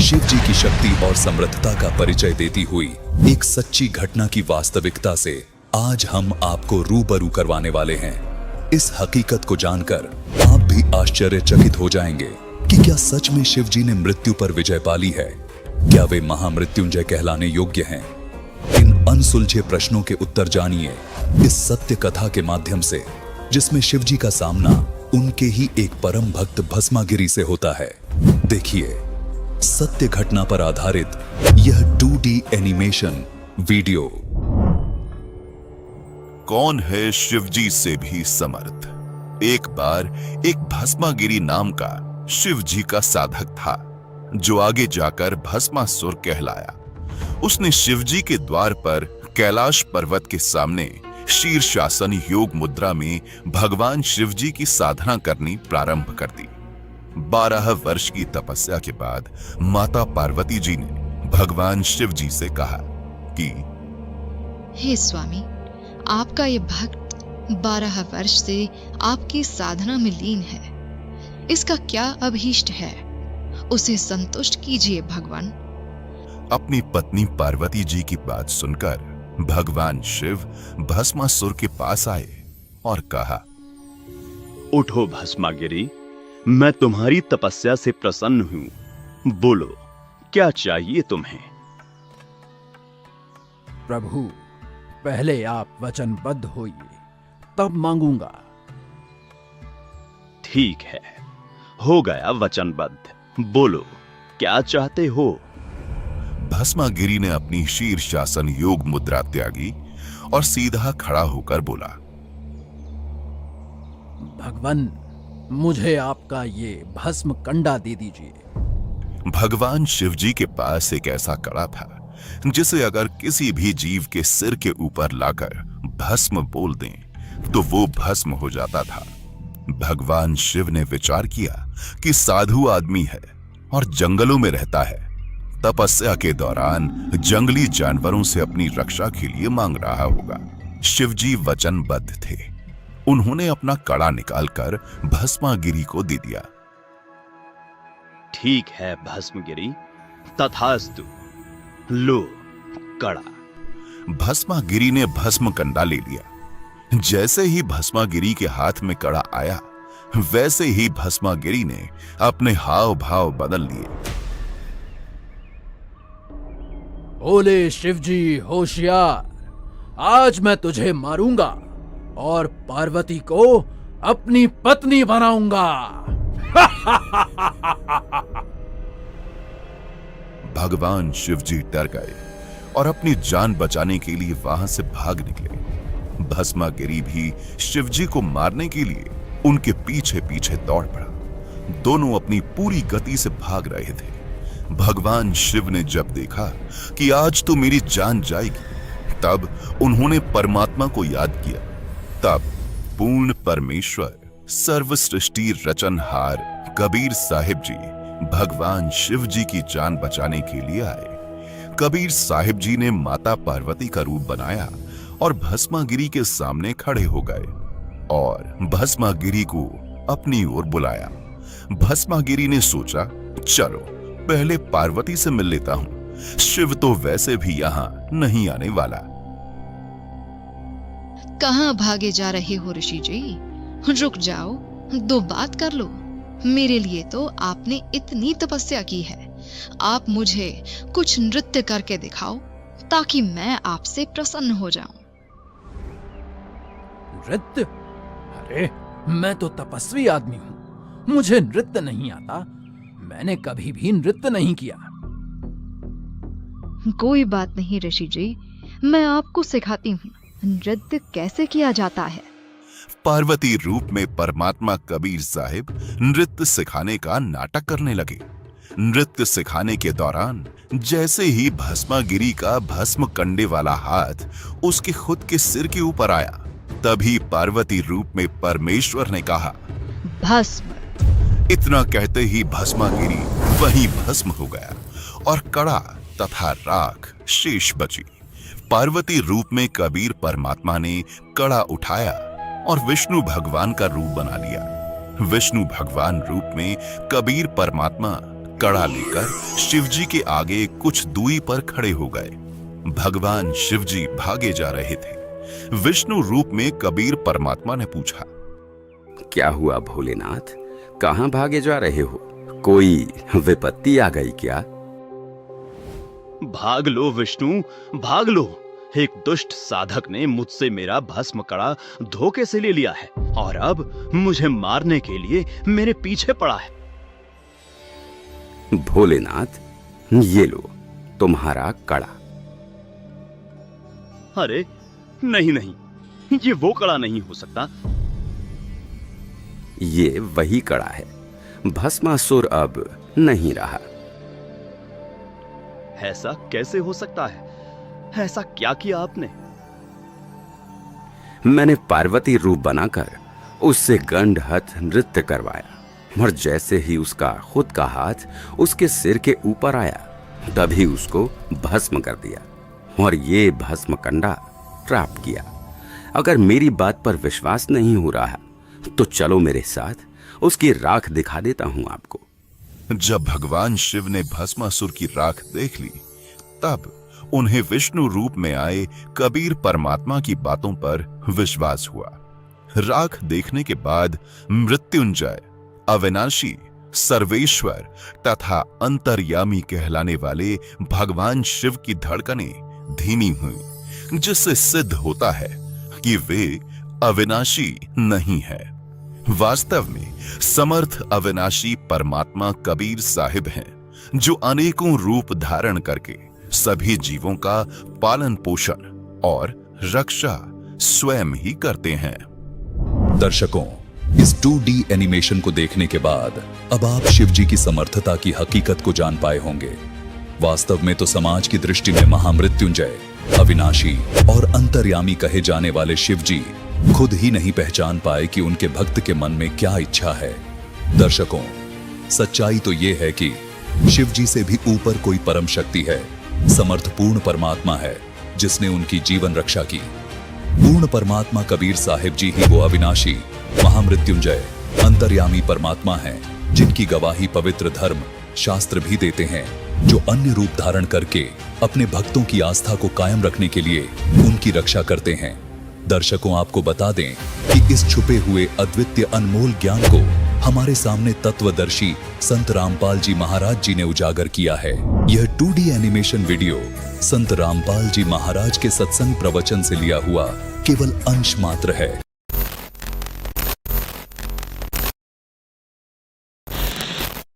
शिव जी की शक्ति और समृद्धता का परिचय देती हुई एक सच्ची घटना की वास्तविकता से आज हम आपको रूबरू करवाने वाले हैं। इस हकीकत को जानकर आप भी आश्चर्यचकित हो जाएंगे कि क्या सच में शिव जी ने मृत्यु पर विजय पाली है। क्या वे महामृत्युंजय कहलाने योग्य हैं? इन अनसुलझे प्रश्नों के उत्तर जानिए इस सत्य कथा के माध्यम से, जिसमें शिव जी का सामना उनके ही एक परम भक्त भस्मागिरी से होता है। देखिए सत्य घटना पर आधारित यह 2D एनिमेशन वीडियो। कौन है शिवजी से भी समर्थ? एक बार एक भस्मागिरी नाम का शिवजी का साधक था, जो आगे जाकर भस्मासुर कहलाया। उसने शिवजी के द्वार पर कैलाश पर्वत के सामने शीर्षासन योग मुद्रा में भगवान शिवजी की साधना करनी प्रारंभ कर दी। 12 वर्ष की तपस्या के बाद माता पार्वती जी ने भगवान शिवजी से कहा कि हे स्वामी, आपका ये भक्त 12 वर्ष से आपकी साधना में लीन है। इसका क्या अभीष्ट है, उसे संतुष्ट कीजिए भगवान। अपनी पत्नी पार्वती जी की बात सुनकर भगवान शिव भस्मासुर के पास आए और कहा, उठो भस्मागिरी, मैं तुम्हारी तपस्या से प्रसन्न हूं। बोलो, क्या चाहिए तुम्हें? प्रभु, पहले आप वचनबद्ध होइए, तब मांगूंगा। ठीक है, हो गया वचनबद्ध। बोलो, क्या चाहते हो? भस्मागिरी ने अपनी शीर्षासन योग मुद्रा त्यागी और सीधा खड़ा होकर बोला, भगवान, मुझे आपका ये भस्म कंडा दे दीजिए। भगवान शिवजी के पास एक ऐसा कड़ा था जिसे अगर किसी भी जीव के सिर के ऊपर लाकर भस्म बोल दें तो वो भस्म हो जाता था। भगवान शिव ने विचार किया कि साधु आदमी है और जंगलों में रहता है, तपस्या के दौरान जंगली जानवरों से अपनी रक्षा के लिए मांग रहा होगा। शिवजी वचनबद्ध थे। उन्होंने अपना कड़ा निकालकर भस्मागिरी को दे दिया। ठीक है भस्मगिरी, तथास्तु। लो कड़ा। भस्मागिरी ने भस्म कंडा ले लिया। जैसे ही भस्मागिरी के हाथ में कड़ा आया, वैसे ही भस्मागिरी ने अपने हाव भाव बदल लिए। बोले शिवजी होशियार, आज मैं तुझे मारूंगा और पार्वती को अपनी पत्नी बनाऊंगा। भगवान शिवजी डर गए और अपनी जान बचाने के लिए वहां से भाग निकले। भस्मागिरी भी शिवजी को मारने के लिए उनके पीछे पीछे दौड़ पड़ा। दोनों अपनी पूरी गति से भाग रहे थे। भगवान शिव ने जब देखा कि आज तो मेरी जान जाएगी, तब उन्होंने परमात्मा को याद किया। तब पूर्ण परमेश्वर, सर्व सृष्टि रचनहार कबीर साहिब जी भगवान शिव जी की जान बचाने के लिए आए। कबीर साहिब जी ने माता पार्वती का रूप बनाया और भस्मागिरी के सामने खड़े हो गए और भस्मागिरी को अपनी ओर बुलाया। भस्मागिरी ने सोचा, चलो पहले पार्वती से मिल लेता हूं, शिव तो वैसे भी यहां नहीं आने वाला। कहां भागे जा रहे हो ऋषि जी? रुक जाओ, दो बात कर लो। मेरे लिए तो आपने इतनी तपस्या की है, आप मुझे कुछ नृत्य करके दिखाओ ताकि मैं आपसे प्रसन्न हो जाऊं। नृत्य? अरे, मैं तो तपस्वी आदमी हूं, मुझे नृत्य नहीं आता। मैंने कभी भी नृत्य नहीं किया। कोई बात नहीं ऋषि जी, मैं आपको सिखाती हूँ नृत्य कैसे किया जाता है। पार्वती रूप में परमात्मा कबीर साहिब नृत्य सिखाने का नाटक करने लगे। नृत्य सिखाने के दौरान जैसे ही भस्मागिरी का भस्म कंडे वाला हाथ उसके खुद के सिर के ऊपर आया, तभी पार्वती रूप में परमेश्वर ने कहा, भस्म। इतना कहते ही भस्मागिरी वहीं भस्म हो गया और कड़ा तथा राख शेष बची। पार्वती रूप में कबीर परमात्मा ने कड़ा उठाया और विष्णु भगवान का रूप बना लिया। विष्णु भगवान रूप में कबीर परमात्मा कड़ा लेकर शिवजी के आगे कुछ दूरी पर खड़े हो गए। भगवान शिवजी भागे जा रहे थे। विष्णु रूप में कबीर परमात्मा ने पूछा, क्या हुआ भोलेनाथ, कहां भागे जा रहे हो? कोई विपत्ति आ गई क्या? भाग लो विष्णु, भाग लो। एक दुष्ट साधक ने मुझसे मेरा भस्म कड़ा धोखे से ले लिया है और अब मुझे मारने के लिए मेरे पीछे पड़ा है। भोलेनाथ, ये लो तुम्हारा कड़ा। अरे नहीं नहीं, ये वो कड़ा नहीं हो सकता। ये वही कड़ा है, भस्मासुर अब नहीं रहा। ऐसा कैसे हो सकता है? ऐसा क्या किया आपने? मैंने पार्वती रूप बनाकर उससे गंडहत नृत्य करवाया और जैसे ही उसका खुद का हाथ उसके सिर के ऊपर आया तभी उसको भस्म कर दिया और ये भस्म कंडा प्राप्त किया। अगर मेरी बात पर विश्वास नहीं हो रहा तो चलो मेरे साथ, उसकी राख दिखा देता हूं आपको। जब भगवान शिव ने भस्मासुर की राख देख ली तब उन्हें विष्णु रूप में आए कबीर परमात्मा की बातों पर विश्वास हुआ। राख देखने के बाद मृत्युंजय, अविनाशी, सर्वेश्वर तथा अंतर्यामी कहलाने वाले भगवान शिव की धड़कनें धीमी हुई, जिससे सिद्ध होता है कि वे अविनाशी नहीं है। वास्तव में समर्थ अविनाशी परमात्मा कबीर साहिब हैं, जो अनेकों रूप धारण करके सभी जीवों का पालन पोषण और रक्षा स्वयं ही करते हैं। दर्शकों, इस 2D एनिमेशन को देखने के बाद अब आप शिवजी की समर्थता की हकीकत को जान पाए होंगे। वास्तव में तो समाज की दृष्टि में महामृत्युंजय, अविनाशी और अंतर्यामी कहे जाने वाले शिवजी खुद ही नहीं पहचान पाए कि उनके भक्त के मन में क्या इच्छा है। दर्शकों, सच्चाई तो यह है कि शिवजी से भी ऊपर कोई परम शक्ति है, समर्थपूर्ण परमात्मा है, जिसने उनकी जीवन रक्षा की। पूर्ण परमात्मा कबीर साहिब जी ही वो अविनाशी, महामृत्युंजय, अंतर्यामी परमात्मा हैं, जिनकी गवाही पवित्र धर्म शास्त्र भी देते हैं, जो अन्य रूप धारण करके अपने भक्तों की आस्था को कायम रखने के लिए उनकी रक्षा करते हैं। दर्शकों, आपको बता दें कि इस छुपे हुए अद्वितीय अनमोल ज्ञान को हमारे सामने तत्वदर्शी संत रामपाल जी महाराज जी ने उजागर किया है। यह 2D एनिमेशन वीडियो संत रामपाल जी महाराज के सत्संग प्रवचन से लिया हुआ केवल अंश मात्र है।